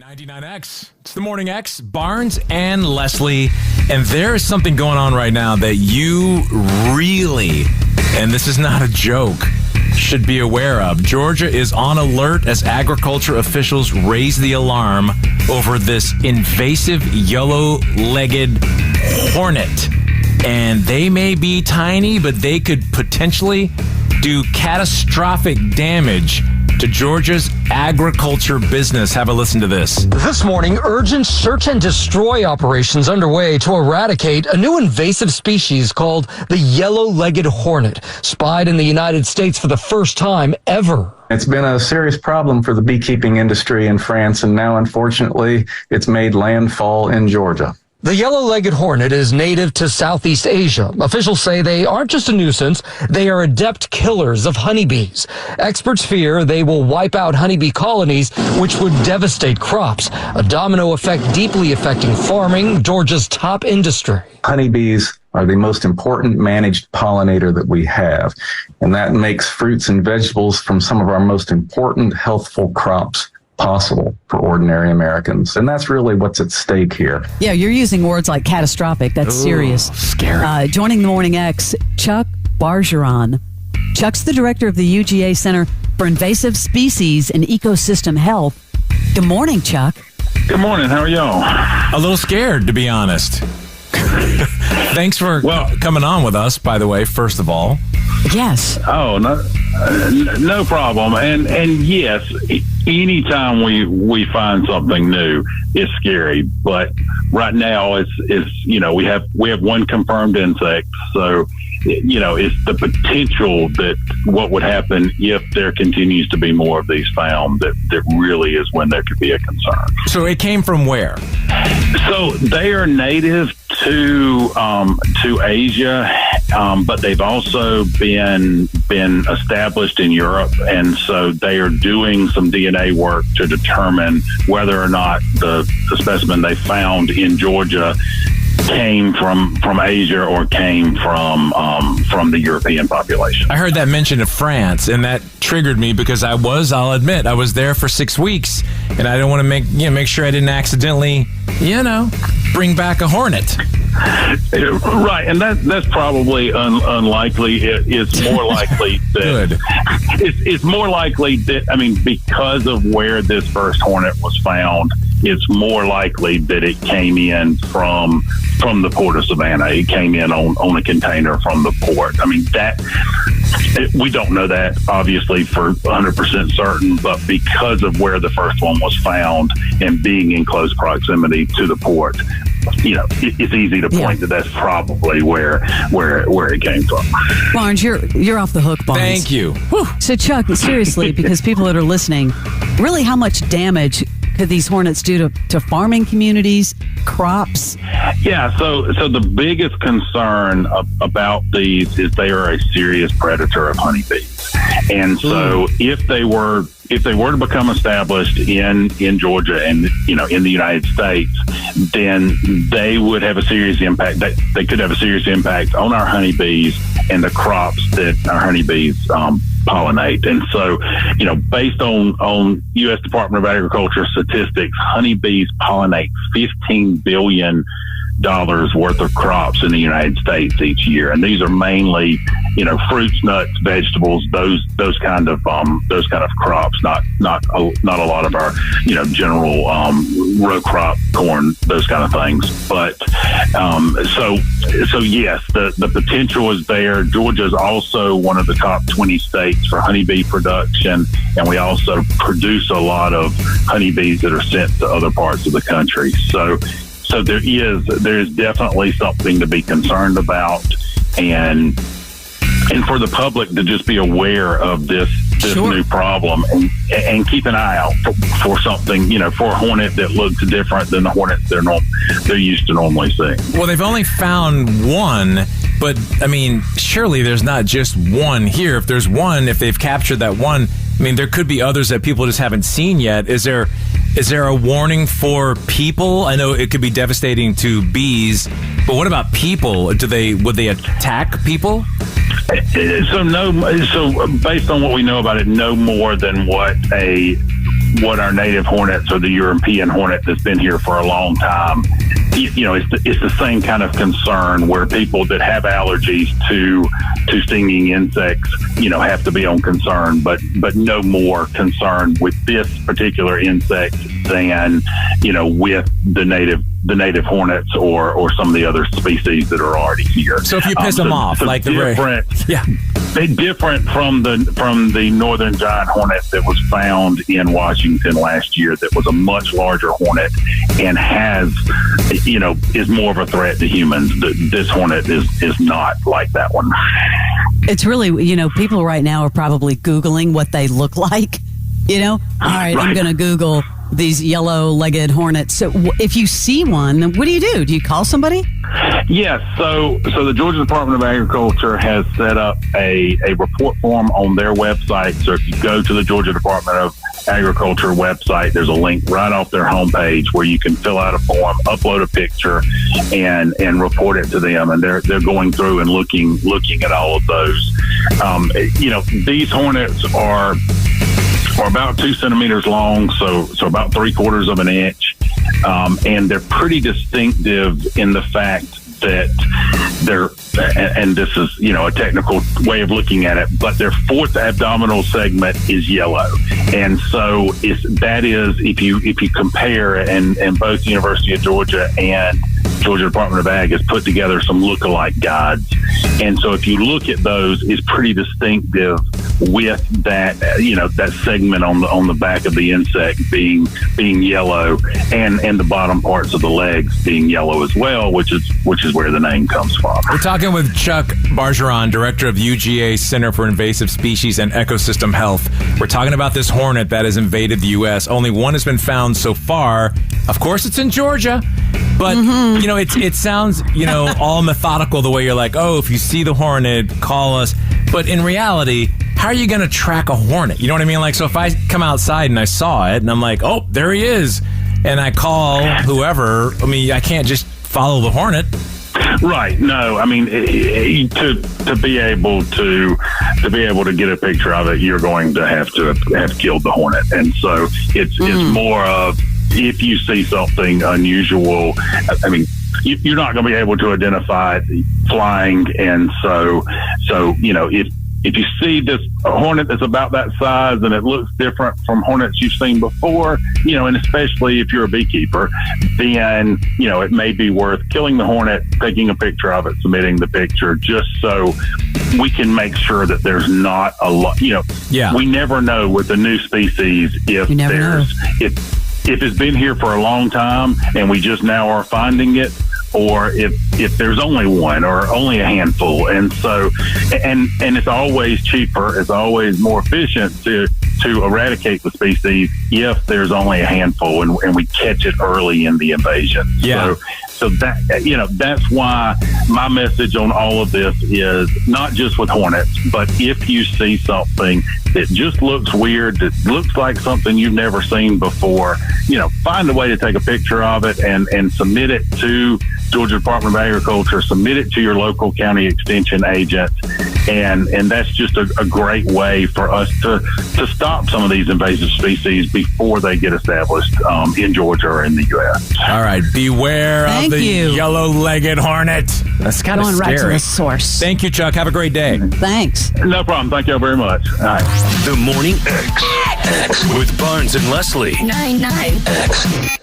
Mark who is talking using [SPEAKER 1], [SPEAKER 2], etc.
[SPEAKER 1] 99X. It's the Morning X, Barnes and Leslie. And there is something going on right now that you really, and this is not a joke, should be aware of. Georgia is on alert as agriculture officials raise the alarm over this invasive yellow-legged hornet. And they may be tiny, but they could potentially do catastrophic damage to Georgia's agriculture business. Have a listen to this.
[SPEAKER 2] This morning, urgent search and destroy operations underway to eradicate a new invasive species called the yellow-legged hornet, spied in the United States for the first time ever.
[SPEAKER 3] It's been a serious problem for the beekeeping industry in France, and now, unfortunately, it's made landfall in Georgia.
[SPEAKER 2] The yellow-legged hornet is native to Southeast Asia. Officials say they aren't just a nuisance, they are adept killers of honeybees. Experts fear they will wipe out honeybee colonies, which would devastate crops, a domino effect deeply affecting farming, Georgia's top industry.
[SPEAKER 3] Honeybees are the most important managed pollinator that we have, and that makes fruits and vegetables from some of our most important healthful crops possible for ordinary Americans. And that's really what's at stake here.
[SPEAKER 4] Yeah, you're using words like catastrophic. That's serious.
[SPEAKER 1] Scary.
[SPEAKER 4] Joining the Morning X, Chuck Bargeron. Chuck's the director of the UGA Center for Invasive Species and Ecosystem Health. Good morning, Chuck.
[SPEAKER 5] Good morning. How are y'all?
[SPEAKER 1] A little scared, to be honest. Thanks for coming on with us, by the way, first of all.
[SPEAKER 4] Yes.
[SPEAKER 5] Oh, no problem. And yes, anytime we find something new, it's scary. But right now, it's we have one confirmed insect, so it's the potential that what would happen if there continues to be more of these found that really is when there could be a concern.
[SPEAKER 1] So it came from where?
[SPEAKER 5] So they are native to Asia, but they've also been established in Europe, and so they are doing some DNA work to determine whether or not the specimen they found in Georgia came from Asia or came from the European population.
[SPEAKER 1] I heard that mention of France, and that triggered me because I'll admit, I was there for 6 weeks, and I don't want to make sure I didn't accidentally, bring back a hornet.
[SPEAKER 5] Right, and that's probably unlikely. It's more likely that it's more likely that because of where this first hornet was found, it's more likely that it came in from the port of Savannah. It came in on a container from the port. We don't know that, obviously, for 100% certain, but because of where the first one was found and being in close proximity to the port, it's easy to point that that's probably where it came from.
[SPEAKER 4] Barnes, you're off the hook, Barnes.
[SPEAKER 1] Thank you. Whew.
[SPEAKER 4] So, Chuck, seriously, because people that are listening, really how much damage could these hornets do to farming communities, crops?
[SPEAKER 5] Yeah, so the biggest concern about these is they are a serious predator of honeybees. And so if they were to become established in Georgia and in the United States, then they would have a serious impact. They could have a serious impact on our honeybees and the crops that our honeybees pollinate. And so, based on U.S. Department of Agriculture statistics, honeybees pollinate $15 billion worth of crops in the United States each year, and these are mainly fruits, nuts, vegetables, those kind of crops, not a lot of our general row crop, corn, those kind of things. But so yes, the potential is there. Georgia is also one of the top 20 states for honeybee production, and we also produce a lot of honeybees that are sent to other parts of the country. So there is definitely something to be concerned about, and for the public to just be aware of this new problem and keep an eye out for something, for a hornet that looks different than the hornets they're used to normally seeing.
[SPEAKER 1] Well, they've only found one, but surely there's not just one here. If there's one, if they've captured that one, there could be others that people just haven't seen yet. Is there a warning for people? I know it could be devastating to bees, but what about people? Would they attack people?
[SPEAKER 5] So based on what we know about it, no more than what a what our native hornets or the European hornet that's been here for a long time, it's the same kind of concern where people that have allergies to stinging insects, have to be on concern, but no more concerned with this particular insect than, with the native hornets or some of the other species that are already here.
[SPEAKER 1] So if you piss them off, like
[SPEAKER 5] different, different from the northern giant hornet that was found in Washington last year, that was a much larger hornet and is more of a threat to humans. This hornet is not like that one.
[SPEAKER 4] It's really, people right now are probably Googling what they look like. All right, I'm going to Google these yellow-legged hornets. So if you see one, what do? Do you call somebody?
[SPEAKER 5] Yes. So the Georgia Department of Agriculture has set up a report form on their website. So if you go to the Georgia Department of Agriculture website, there's a link right off their homepage where you can fill out a form, upload a picture, and report it to them. And they're going through and looking at all of those. These hornets are about 2 centimeters long, so about 3/4 of an inch, and they're pretty distinctive in the fact that they're, and this is a technical way of looking at it, but their fourth abdominal segment is yellow, and so if you compare, and both University of Georgia and Georgia Department of Ag has put together some lookalike guides, and so if you look at those, it's pretty distinctive with that that segment on the back of the insect being yellow, and the bottom parts of the legs being yellow as well, which is where the name comes from.
[SPEAKER 1] We're talking with Chuck Bargeron, director of UGA Center for Invasive Species and Ecosystem Health. We're talking about this hornet that has invaded the U.S. Only one has been found so far. Of course, it's in Georgia, but it sounds all methodical the way you're like, oh, if you see the hornet, call us. But in reality, how are you going to track a hornet? You know what I mean? Like, so if I come outside and I saw it and I'm like, oh, there he is, and I call whoever, I can't just follow the hornet.
[SPEAKER 5] Right. No, to be able to get a picture of it, you're going to have killed the hornet. And so it's more of, if you see something unusual, you're not going to be able to identify it flying. And so if you see this hornet that's about that size and it looks different from hornets you've seen before, and especially if you're a beekeeper, then, it may be worth killing the hornet, taking a picture of it, submitting the picture, just so we can make sure that there's not a lot, we never know with a new species if it's been here for a long time and we just now are finding it, or if there's only one or only a handful. And so, and it's always cheaper, it's always more efficient to eradicate the species if there's only a handful and we catch it early in the invasion.
[SPEAKER 1] Yeah.
[SPEAKER 5] So that, that's why my message on all of this is not just with hornets, but if you see something that just looks weird, that looks like something you've never seen before, find a way to take a picture of it and submit it to Georgia Department of Agriculture, submit it to your local county extension agent, and that's just a great way for us to stop some of these invasive species before they get established in Georgia or in the U.S.
[SPEAKER 1] All right, beware of the yellow-legged hornet. That's kind of scary.
[SPEAKER 4] Going right to the source.
[SPEAKER 1] Thank you, Chuck. Have a great day.
[SPEAKER 4] Thanks.
[SPEAKER 5] No problem. Thank you all very much. All right.
[SPEAKER 6] The Morning X with Barnes and Leslie.
[SPEAKER 7] 99X.